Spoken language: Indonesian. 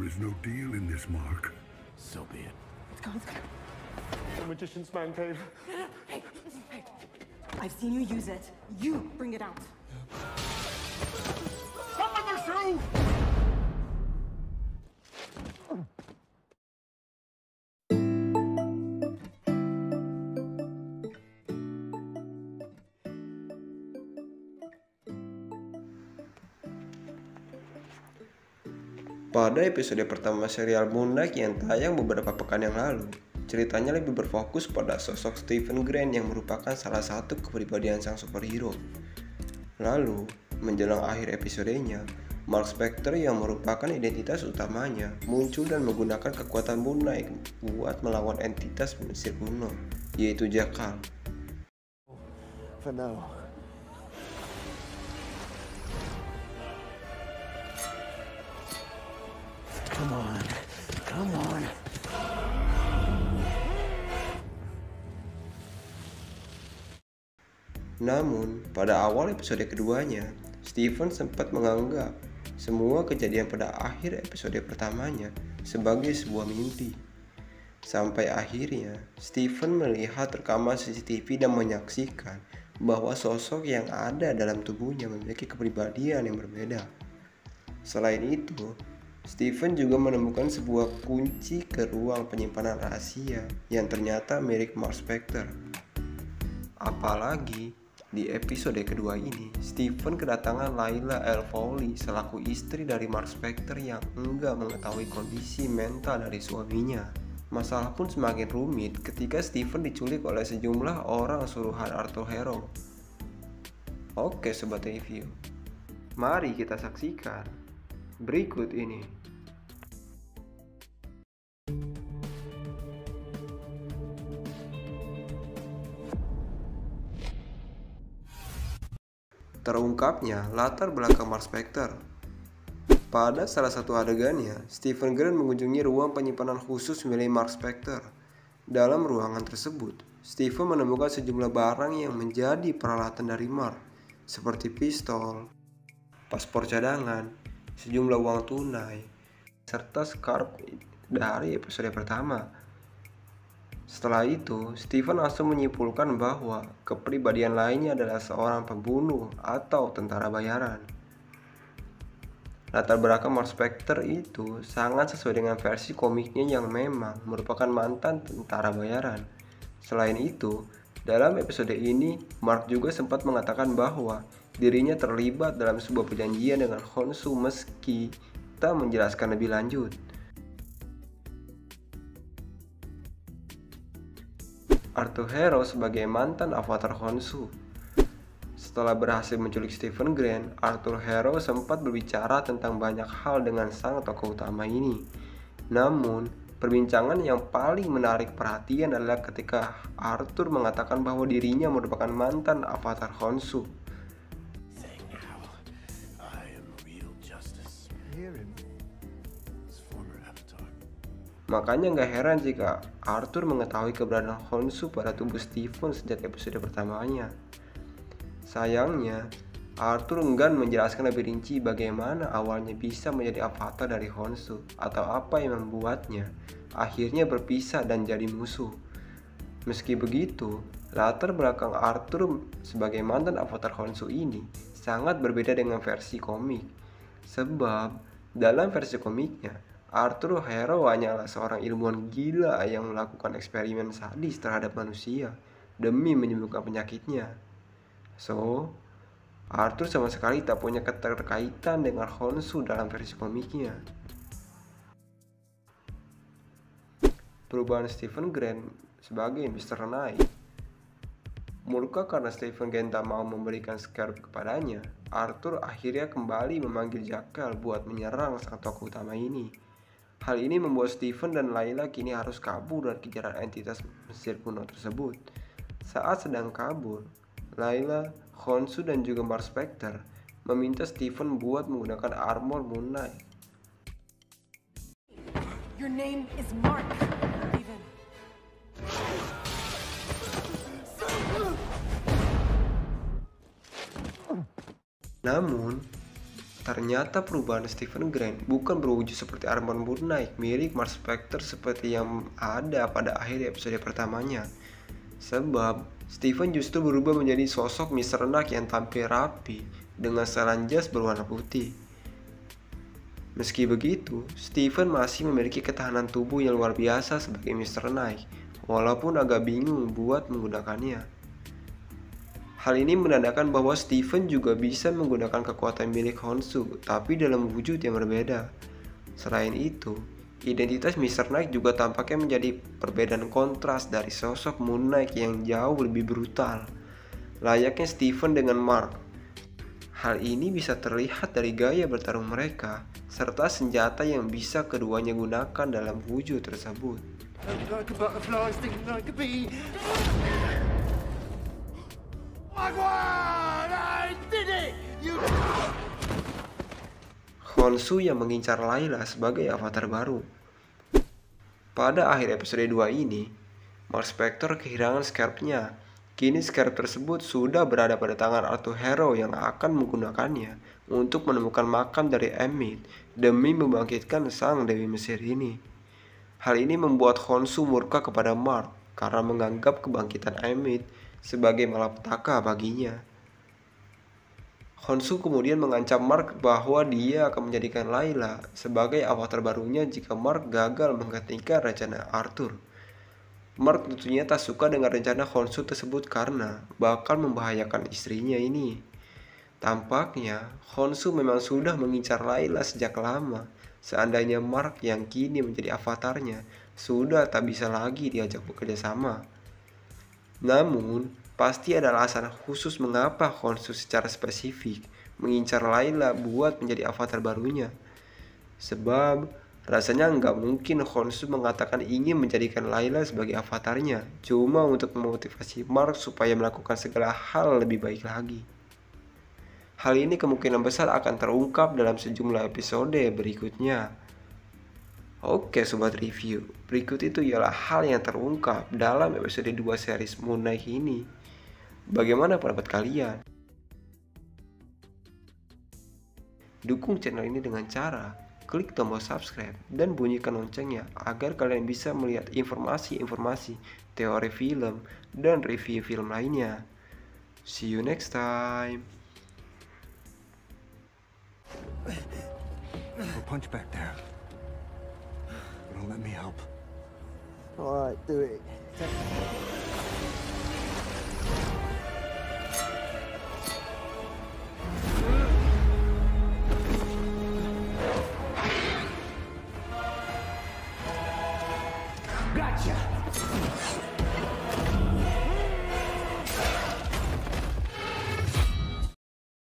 There is no deal in this, Mark. So be it. Let's go, let's go. The magician's man cave. No, hey, hey. I've seen you use it. You bring it out. Someone was through! Pada episode pertama serial Moon Knight yang tayang beberapa pekan yang lalu, ceritanya lebih berfokus pada sosok Stephen Grant yang merupakan salah satu kepribadian sang superhero. Lalu, menjelang akhir episodenya, Mark Spector yang merupakan identitas utamanya muncul dan menggunakan kekuatan Moon Knight buat melawan entitas Mesir kuno, yaitu Jackal. For now. Come on. Come on. Namun, pada awal episode keduanya, Stephen sempat menganggap semua kejadian pada akhir episode pertamanya sebagai sebuah mimpi. Sampai akhirnya, Stephen melihat rekaman CCTV dan menyaksikan bahwa sosok yang ada dalam tubuhnya memiliki kepribadian yang berbeda. Selain itu, Stephen juga menemukan sebuah kunci ke ruang penyimpanan rahasia yang ternyata milik Mark Spector. Apalagi, di episode kedua ini, Stephen kedatangan Layla Al Fawley selaku istri dari Mark Spector yang enggak mengetahui kondisi mental dari suaminya. Masalah pun semakin rumit ketika Stephen diculik oleh sejumlah orang suruhan Arthur Harrow. Oke sobat review, mari kita saksikan berikut ini. Terungkapnya latar belakang Mark Spector. Pada salah satu adegannya, Stephen Grant mengunjungi ruang penyimpanan khusus milik Mark Spector. Dalam ruangan tersebut, Stephen menemukan sejumlah barang yang menjadi peralatan dari Mark, seperti pistol, paspor cadangan, sejumlah uang tunai, serta scarf dari episode pertama. Setelah itu, Stephen langsung menyimpulkan bahwa kepribadian lainnya adalah seorang pembunuh atau tentara bayaran. Latar belakang Mark Spector itu sangat sesuai dengan versi komiknya yang memang merupakan mantan tentara bayaran. Selain itu, dalam episode ini, Mark juga sempat mengatakan bahwa dirinya terlibat dalam sebuah perjanjian dengan Khonshu meski tak menjelaskan lebih lanjut. Arthur Harrow sebagai mantan avatar Khonshu. Setelah berhasil menculik Stephen Grant, Arthur Harrow sempat berbicara tentang banyak hal dengan sang tokoh utama ini. Namun, perbincangan yang paling menarik perhatian adalah ketika Arthur mengatakan bahwa dirinya merupakan mantan avatar Khonshu. Makanya gak heran jika Arthur mengetahui keberadaan Khonshu pada tubuh Stephen sejak episode pertamanya. Sayangnya, Arthur enggan menjelaskan lebih rinci bagaimana awalnya bisa menjadi avatar dari Khonshu atau apa yang membuatnya akhirnya berpisah dan jadi musuh. Meski begitu, latar belakang Arthur sebagai mantan avatar Khonshu ini sangat berbeda dengan versi komik. Sebab, dalam versi komiknya, Arthur Harrow hanyalah seorang ilmuwan gila yang melakukan eksperimen sadis terhadap manusia demi menyembuhkan penyakitnya. So, Arthur sama sekali tak punya keterkaitan dengan Khonshu dalam versi komiknya. Perubahan Stephen Grant sebagai Mr. Knight. Murka karena Stephen Grant tak mau memberikan scarf kepadanya, Arthur akhirnya kembali memanggil Jackal buat menyerang sang tokoh utama ini. Hal ini membuat Stephen dan Layla kini harus kabur dari kejaran entitas Mesir kuno tersebut. Saat sedang kabur, Layla, Khonshu dan juga Mark Spector meminta Stephen buat menggunakan armor Moon Knight. Your name is Mark, Steven. Namun, Ternyata perubahan Stephen Grant bukan berwujud seperti armor Moon Knight mirip Mark Spector seperti yang ada pada akhir episode pertamanya. Sebab Stephen justru berubah menjadi sosok Mr. Knight yang tampil rapi dengan setelan jas berwarna putih. Meski begitu, Stephen masih memiliki ketahanan tubuh yang luar biasa sebagai Mr. Knight, walaupun agak bingung buat menggunakannya. Hal ini menandakan bahwa Stephen juga bisa menggunakan kekuatan milik Honshu, tapi dalam wujud yang berbeda. Selain itu, identitas Mr. Knight juga tampaknya menjadi perbedaan kontras dari sosok Moon Knight yang jauh lebih brutal, layaknya Stephen dengan Mark. Hal ini bisa terlihat dari gaya bertarung mereka, serta senjata yang bisa keduanya gunakan dalam wujud tersebut. Like a butterfly, stinging like a bee. I did it! You... Honshu yang mengincar Layla sebagai avatar baru. Pada akhir episode 2 ini, Mark Spector kehilangan scarf-nya. Kini scarf tersebut sudah berada pada tangan Arthur Harrow yang akan menggunakannya untuk menemukan makam dari Emmett demi membangkitkan sang Dewi Mesir ini. Hal ini membuat Honshu murka kepada Mark karena menganggap kebangkitan Emmett sebagai malapetaka baginya. Honshu kemudian mengancam Mark bahwa dia akan menjadikan Layla sebagai avatar barunya jika Mark gagal menggantikan rencana Arthur. Mark tentunya tak suka dengan rencana Honshu tersebut karena bakal membahayakan istrinya ini. Tampaknya Honshu memang sudah mengincar Layla sejak lama. Seandainya Mark yang kini menjadi avatarnya sudah tak bisa lagi diajak bekerja sama. Namun, pasti ada alasan khusus mengapa Honshu secara spesifik mengincar Layla buat menjadi avatar barunya. Sebab, rasanya nggak mungkin Honshu mengatakan ingin menjadikan Layla sebagai avatarnya cuma untuk memotivasi Mark supaya melakukan segala hal lebih baik lagi. Hal ini kemungkinan besar akan terungkap dalam sejumlah episode berikutnya. Oke sobat review, berikut itu ialah hal yang terungkap dalam episode 2 series Moon Knight ini. Bagaimana pendapat kalian? Dukung channel ini dengan cara klik tombol subscribe dan bunyikan loncengnya agar kalian bisa melihat informasi-informasi, teori film, dan review film lainnya. See you next time. We'll punch back there. Don't let me help. Alright, do it. Gotcha!